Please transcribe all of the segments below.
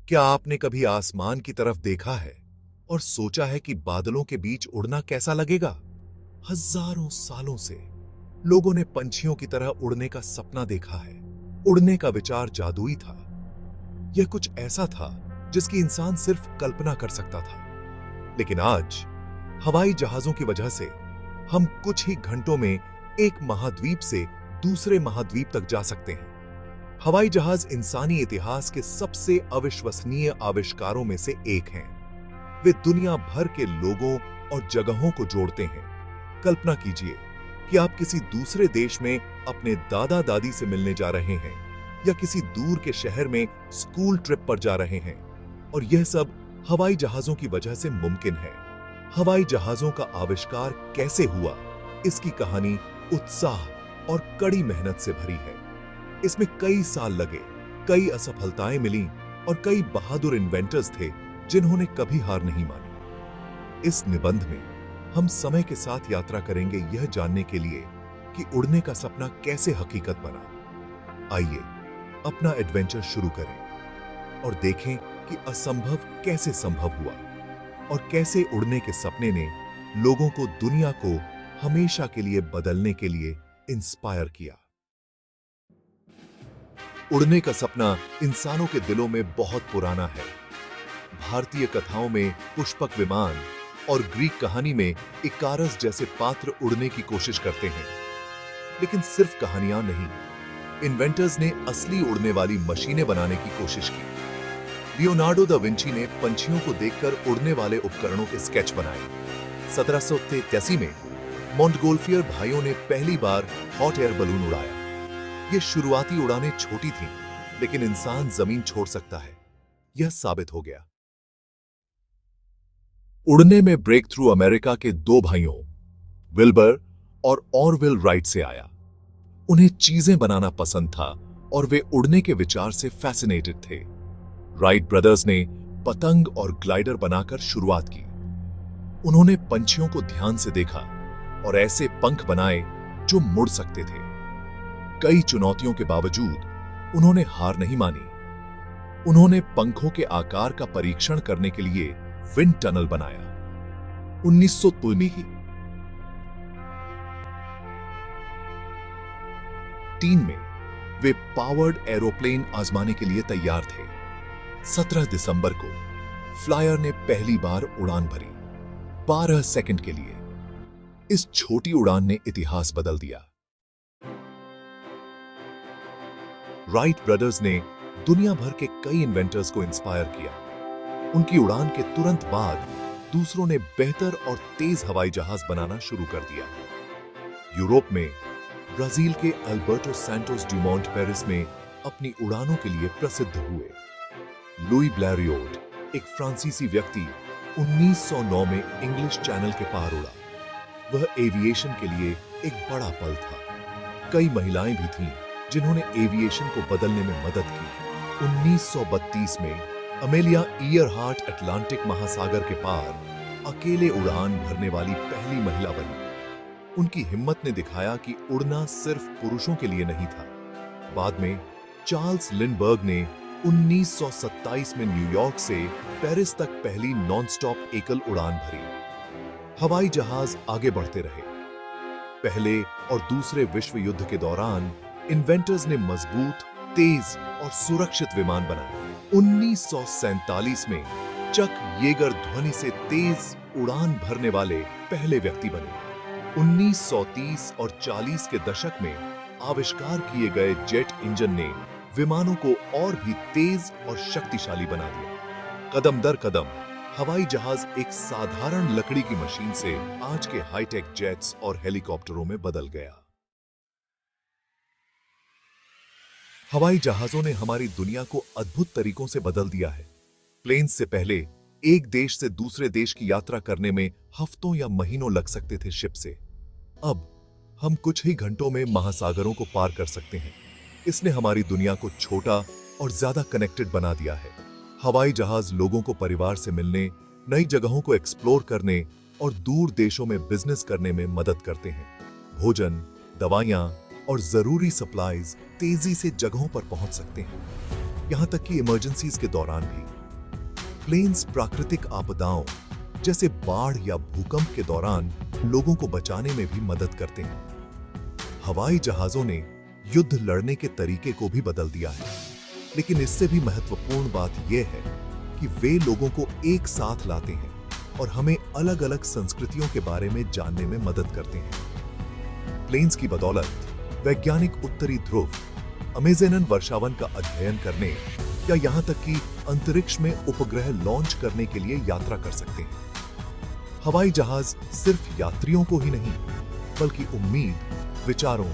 क्या आपने कभी आसमान की तरफ देखा है और सोचा है कि बादलों के बीच उड़ना कैसा लगेगा? हजारों सालों से लोगों ने पंछियों की तरह उड़ने का सपना देखा है। उड़ने का विचार जादुई था। यह कुछ ऐसा था जिसकी इंसान सिर्फ कल्पना कर सकता था। लेकिन आज हवाई जहाजों की वजह से हम कुछ ही घंटों में एक महाद्वीप से दूसरे महाद्वीप तक जा सकते हैं। हवाई जहाज इंसानी इतिहास के सबसे अविश्वसनीय आविष्कारों में से एक हैं। वे दुनिया भर के लोगों और जगहों को जोड़ते हैं। कल्पना कीजिए कि आप किसी दूसरे देश में अपने दादा दादी से मिलने जा रहे हैं या किसी दूर के शहर में स्कूल ट्रिप पर जा रहे हैं, और यह सब हवाई जहाजों की वजह से मुमकिन है। हवाई जहाजों का आविष्कार कैसे हुआ, इसकी कहानी उत्साह और कड़ी मेहनत से भरी है। इसमें कई साल लगे, कई असफलताएं मिलीं और कई बहादुर इन्वेंटर्स थे जिन्होंने कभी हार नहीं मानी। इस निबंध में हम समय के साथ यात्रा करेंगे यह जानने के लिए कि उड़ने का सपना कैसे हकीकत बना। आइए अपना एडवेंचर शुरू करें और देखें कि असंभव कैसे संभव हुआ और कैसे उड़ने के सपने ने लोगों को दुनिया को हमेशा के लिए बदलने के लिए इंस्पायर किया। उड़ने का सपना इंसानों के दिलों में बहुत पुराना है। भारतीय कथाओं में पुष्पक विमान और ग्रीक कहानी में इकारस जैसे पात्र उड़ने की कोशिश करते हैं। लेकिन सिर्फ कहानियां नहीं, इन्वेंटर्स ने असली उड़ने वाली मशीनें बनाने की कोशिश की। लियोनार्डो दा विंची ने पंछियों को देखकर उड़ने वाले उपकरणों के स्केच बनाए। 1783 में मोंटगोल्फियर भाइयों ने पहली बार हॉट एयर बलून उड़ाया। ये शुरुआती उड़ानें छोटी थीं, लेकिन इंसान जमीन छोड़ सकता है, यह साबित हो गया। उड़ने में ब्रेक थ्रू अमेरिका के दो भाइयों विल्बर और ऑरविल राइट से आया। उन्हें चीजें बनाना पसंद था और वे उड़ने के विचार से फैसिनेटेड थे। राइट ब्रदर्स ने पतंग और ग्लाइडर बनाकर शुरुआत की। उन्होंने पंछियों को ध्यान से देखा और ऐसे पंख बनाए जो मुड़ सकते थे। कई चुनौतियों के बावजूद उन्होंने हार नहीं मानी। उन्होंने पंखों के आकार का परीक्षण करने के लिए विंड टनल बनाया। 1903 में वे पावर्ड एरोप्लेन आजमाने के लिए तैयार थे। 17 दिसंबर को फ्लायर ने पहली बार उड़ान भरी, 12 सेकंड के लिए। इस छोटी उड़ान ने इतिहास बदल दिया। राइट ब्रदर्स ने दुनिया भर के कई इन्वेंटर्स को इंस्पायर किया। उनकी उड़ान के तुरंत बाद दूसरों ने बेहतर और तेज हवाई जहाज बनाना शुरू कर दिया। यूरोप में ब्राजील के अल्बर्टो सैंटोस डुमोंट पेरिस में अपनी उड़ानों के लिए प्रसिद्ध हुए। लुई ब्लैरियोट, एक फ्रांसीसी व्यक्ति, 1909 में इंग्लिश चैनल के पार उड़ा। वह एविएशन के लिए एक बड़ा पल था। कई महिलाएं भी थीं जिन्होंने एविएशन को बदलने में मदद की। 1932 में अमेलिया ईयरहार्ट अटलांटिक महासागर के पार अकेले उड़ान भरने वाली पहली महिला बनी। उनकी हिम्मत ने दिखाया कि उड़ना सिर्फ पुरुषों के लिए नहीं था। बाद में चार्ल्स लिंडबर्ग ने 1927 में न्यूयॉर्क से पेरिस तक पहली नॉनस्टॉप एकल उड़ान भरी। हवाई जहाज आगे बढ़ते रहे। पहले और दूसरे विश्व युद्ध के दौरान इन्वेंटर्स ने मजबूत, तेज और सुरक्षित विमान बनाए। 1947 में चक येगर ध्वनि से तेज उड़ान भरने वाले पहले व्यक्ति बने। 1930 और 40 के दशक में आविष्कार किए गए जेट इंजन ने विमानों को और भी तेज और शक्तिशाली बना दिया। कदम दर कदम हवाई जहाज एक साधारण लकड़ी की मशीन से आज के हाईटेक जेट्स और हेलीकॉप्टरों में बदल गया। हवाई जहाजों ने हमारी दुनिया को अद्भुत तरीकों से बदल दिया है। प्लेन से पहले एक देश से दूसरे देश की यात्रा करने में हफ्तों या महीनों लग सकते थे शिप से। अब हम कुछ ही घंटों में महासागरों को पार कर सकते हैं। इसने हमारी दुनिया को छोटा और ज्यादा कनेक्टेड बना दिया है। हवाई जहाज लोगों को परिवार से मिलने, नई जगहों को एक्सप्लोर करने और दूर देशों में बिजनेस करने में मदद करते हैं। भोजन, दवाइयां और जरूरी सप्लाईज तेजी से जगहों पर पहुंच सकते हैं। यहां तक कि इमरजेंसीज के दौरान भी। प्लेन्स प्राकृतिक आपदाओं जैसे बाढ़ या भूकंप के दौरान लोगों को बचाने में भी मदद करते हैं। हवाई जहाजों ने युद्ध लड़ने के तरीके को भी बदल दिया है, लेकिन इससे भी महत्वपूर्ण बात यह है कि वे लोगों को एक साथ लाते हैं और हमें अलग अलग संस्कृतियों के बारे में जानने में मदद करते हैं। प्लेन्स की बदौलत वैज्ञानिक उत्तरी ध्रुव, अमेज़न वर्षावन का अध्ययन करने या यहां तक कि अंतरिक्ष में उपग्रह लॉन्च करने के लिए यात्रा कर सकते हैं। हवाई जहाज सिर्फ यात्रियों को ही नहीं, बल्कि उम्मीद, विचारों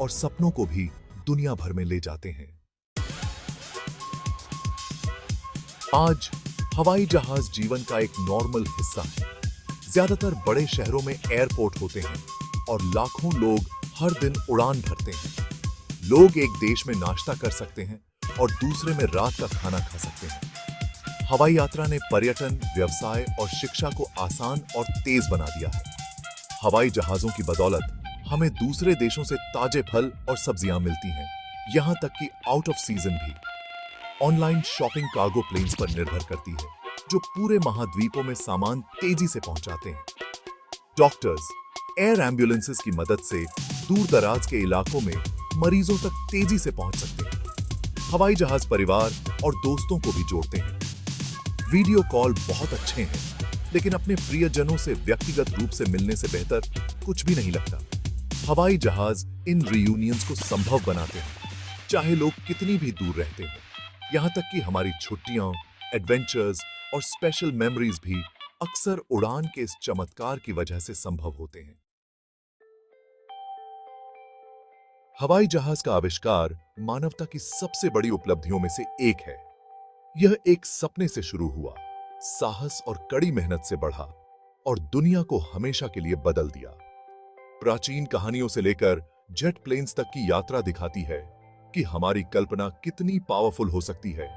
और सपनों को भी दुनिया भर में ले जाते हैं। आज हवाई जहाज जीवन का एक नॉर्मल हिस्सा है। ज्यादातर बड़े शहरों में एयरपोर्ट होते हैं और लाखों लोग हर दिन उड़ान भरते हैं। लोग एक देश में नाश्ता कर सकते हैं और दूसरे में रात का खाना खा सकते हैं। हवाई यात्रा ने पर्यटन, व्यवसाय और शिक्षा को आसान और तेज बना दिया है। हवाई जहाजों की बदौलत हमें दूसरे देशों से ताजे फल और सब्जियां मिलती हैं, यहां तक कि आउट ऑफ सीजन भी। ऑनलाइन शॉपिंग कार्गो प्लेन्स पर निर्भर करती है, जो पूरे महाद्वीपों में सामान तेजी से पहुंचाते हैं। डॉक्टर्स एयर एम्बुलेंसेस की मदद से दूर दराज के इलाकों में मरीजों तक तेजी से पहुंच सकते हैं। हवाई जहाज परिवार और दोस्तों को भी जोड़ते हैं। वीडियो कॉल बहुत अच्छे हैं, लेकिन अपने प्रियजनों से व्यक्तिगत रूप से मिलने से बेहतर कुछ भी नहीं लगता। हवाई जहाज इन रियूनियंस को संभव बनाते हैं, चाहे लोग कितनी भी दूर रहते हैं। यहां तक कि हमारी छुट्टियां, एडवेंचर्स और स्पेशल मेमोरीज भी अक्सर उड़ान के इस चमत्कार की वजह से संभव होते हैं। हवाई जहाज का आविष्कार मानवता की सबसे बड़ी उपलब्धियों में से एक है। यह एक सपने से शुरू हुआ, साहस और कड़ी मेहनत से बढ़ा और दुनिया को हमेशा के लिए बदल दिया। प्राचीन कहानियों से लेकर जेट प्लेन्स तक की यात्रा दिखाती है कि हमारी कल्पना कितनी पावरफुल हो सकती है।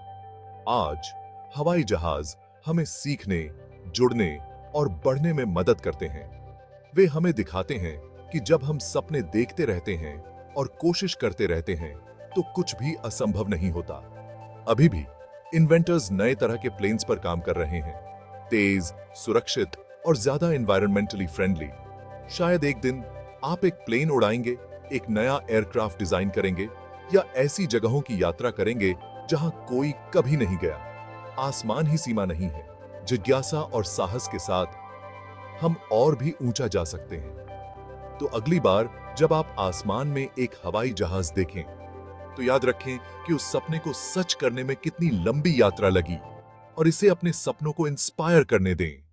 आज हवाई जहाज हमें सीखने, जुड़ने और बढ़ने में मदद करते हैं। वे हमें दिखाते हैं कि जब हम सपने देखते रहते हैं और कोशिश करते रहते हैं, तो कुछ भी असंभव नहीं होता। अभी भी इन्वेंटर्स नए तरह के प्लेन्स पर काम कर रहे हैं, तेज, सुरक्षित और ज्यादा एनवायरमेंटली फ्रेंडली। शायद एक दिन आप एक प्लेन उड़ाएंगे, एक नया एयरक्राफ्ट डिजाइन करेंगे या ऐसी जगहों की यात्रा करेंगे जहां कोई कभी नहीं गया। आसमान ही सीमा नहीं है। जिज्ञासा और साहस के साथ हम और भी ऊंचा जा सकते हैं। तो अगली बार जब आप आसमान में एक हवाई जहाज देखें, तो याद रखें कि उस सपने को सच करने में कितनी लंबी यात्रा लगी और इसे अपने सपनों को इंस्पायर करने दें।